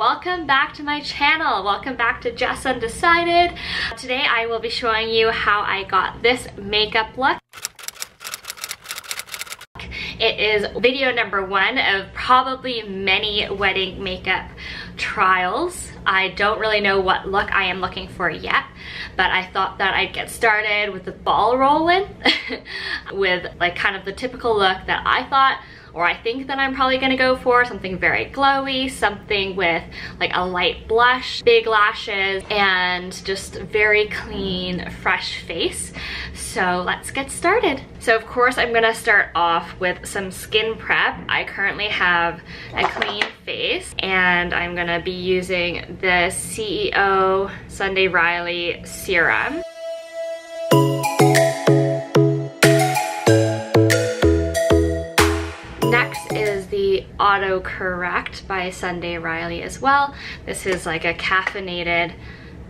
welcome back to my channel. Welcome back to Just Undecided. Today I will be showing you how I got this makeup look. It is video number 1 of probably many wedding makeup trials. I don't really know what look I am looking for yet, but I thought that I'd get started with the ball rolling with like kind of the typical look that I thought, or I think that I'm probably gonna go for something very glowy, something with like a light blush, big lashes, and just very clean, fresh face. So let's get started. So of course I'm gonna start off with some skin prep. I currently have a clean face and I'm gonna be using the CEO Sunday Riley Serum. Autocorrect by Sunday Riley as well. This is like a caffeinated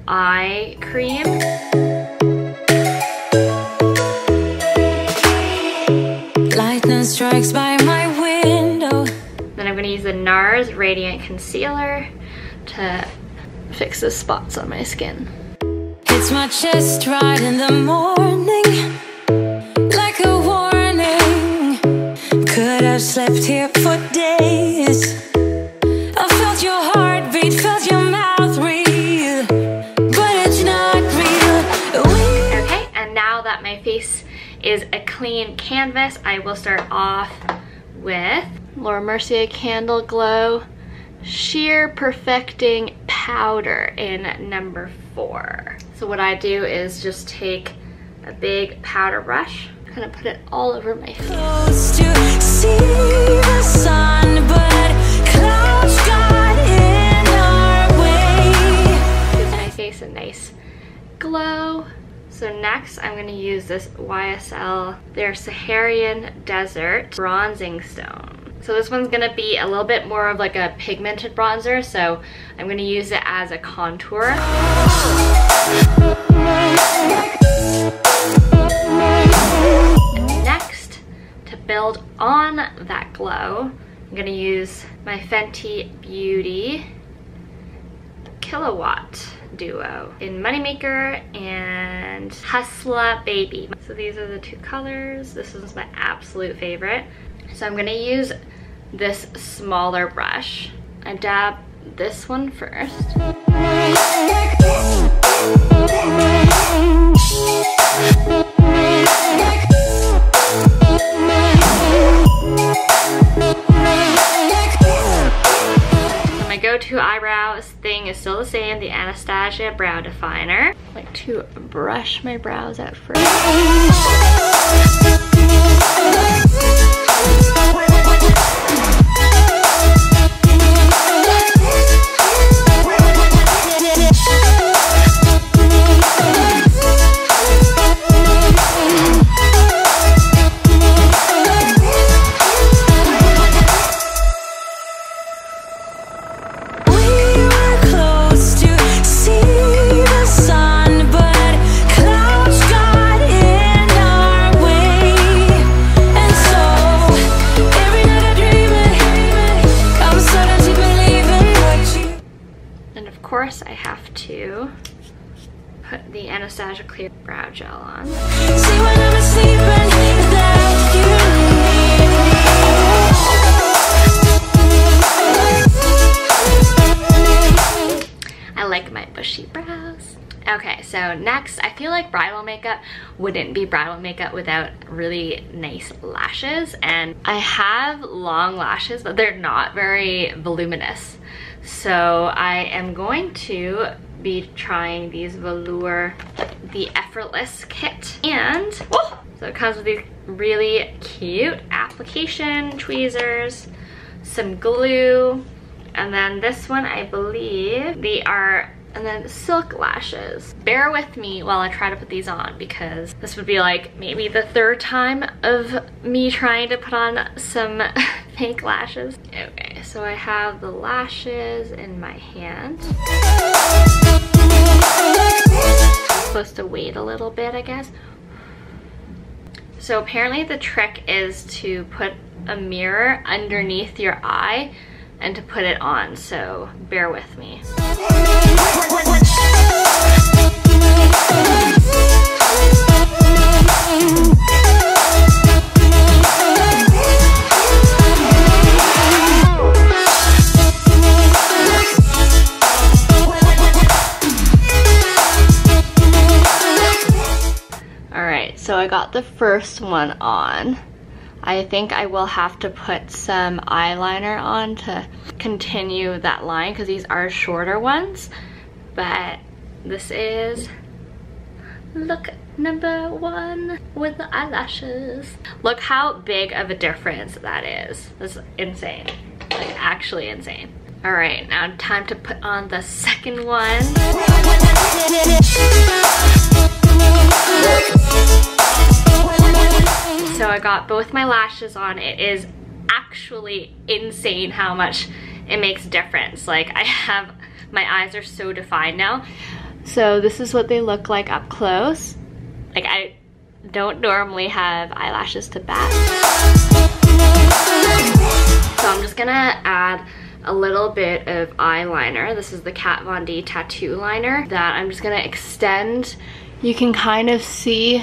eye cream. Lightning strikes by my window. Then I'm going to use the NARS Radiant Concealer to fix the spots on my skin. It's my chest right in the morning, like a warning. Could have slept here for days. I felt your heartbeat, felt your mouth breathe, but it's not real. Okay, and now that my face is a clean canvas, I will start off with MERCIER Candleglow Sheer Perfecting Powder in number 4. So what I do is just take a big powder brush, kind of put it all over my face. Close to see the sun, but clouds got in our way. Gives my face a nice glow. So next I'm going to use this YSL, their Saharian Desert Bronzing Stone. So this one's going to be a little bit more of like a pigmented bronzer, so I'm going to use it as a contour. Next, to build on that glow, I'm going to use my Fenty Beauty Killawatt duo in Moneymaker and Hustler Baby. So these are the two colors. This is my absolute favorite. So I'm going to use this smaller brush. I dab this one first. My go-to eyebrows thing is still the same, the ANASTASIA brow definer. I like to brush my brows out first. I have to put the Anastasia Clear Brow Gel on. See when I'm asleep that you. I like my bushy brows. Okay, so next, I feel like bridal makeup wouldn't be bridal makeup without really nice lashes, and I have long lashes, but they're not very voluminous. So I am going to be trying these Velour, the Effortless kit. And so it comes with these really cute application tweezers, some glue, and then this one I believe they are, and then silk lashes. Bear with me while I try to put these on, because this would be like maybe the 3rd time of me trying to put on some fake lashes. Okay, so I have the lashes in my hand. I'm supposed to wait a little bit, I guess. So apparently the trick is to put a mirror underneath your eye and to put it on, so bear with me. Alright, so I got the first one on. I think I will have to put some eyeliner on to continue that line because these are shorter ones. But this is look number 1 with the eyelashes. Look how big of a difference that is. That's insane. Like actually insane. Alright, now time to put on the second one. So I got both my lashes on. It is actually insane how much it makes a difference. Like my eyes are so defined now. So this is what they look like up close. Like I don't normally have eyelashes to bat. So I'm just gonna add a little bit of eyeliner. This is the Kat Von D tattoo liner that I'm just gonna extend. You can kind of see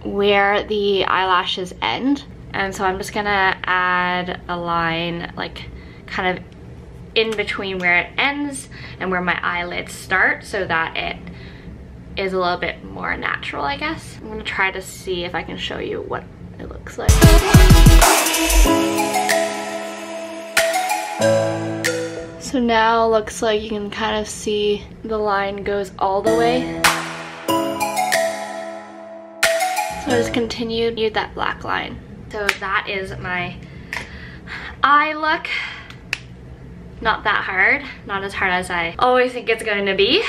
where the eyelashes end, and so I'm just gonna add a line like kind of in between where it ends and where my eyelids start so that it is a little bit more natural, I guess. I'm gonna try to see if I can show you what it looks like. So now it looks like you can kind of see the line goes all the way. So I just continued that black line. So that is my eye look. Not that hard, not as hard as I always think it's going to be.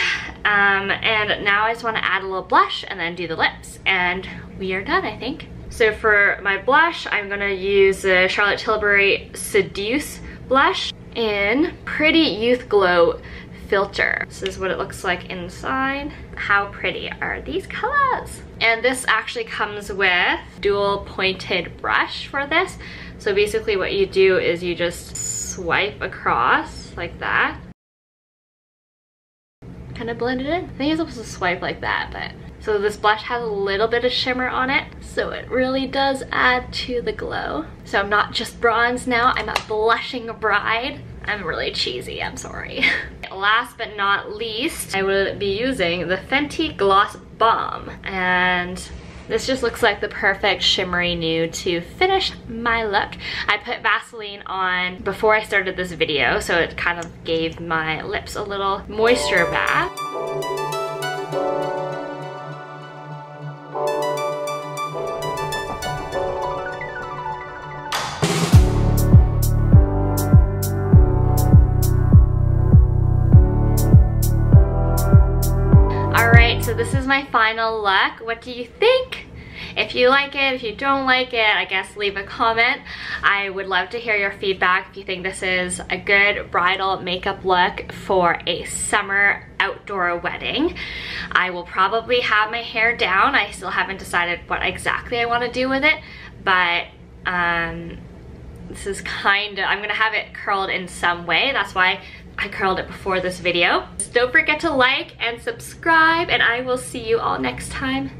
And now I just want to add a little blush and then do the lips, and we are done, I think. So for my blush, I'm going to use the Charlotte Tilbury Seduce Blush in Pretty Youth Glow filter. This is what it looks like inside. How pretty are these colors? And this actually comes with dual pointed brush for this. So basically what you do is you just swipe across like that. Kind of blend it in. I think you're supposed to swipe like that, but. So this blush has a little bit of shimmer on it, so it really does add to the glow. So I'm not just bronze now, I'm a blushing bride. I'm really cheesy, I'm sorry. Last but not least, I will be using the Fenty Gloss Bomb. And this just looks like the perfect shimmery nude to finish my look. I put Vaseline on before I started this video, so it kind of gave my lips a little moisture bath. So this is my final look. What do you think? If you like it, if you don't like it, I guess leave a comment. I would love to hear your feedback if you think this is a good bridal makeup look for a summer outdoor wedding. I will probably have my hair down. I still haven't decided what exactly I want to do with it, but this is kind of, I'm gonna have it curled in some way. That's why I curled it before this video. Just don't forget to like and subscribe, and I will see you all next time.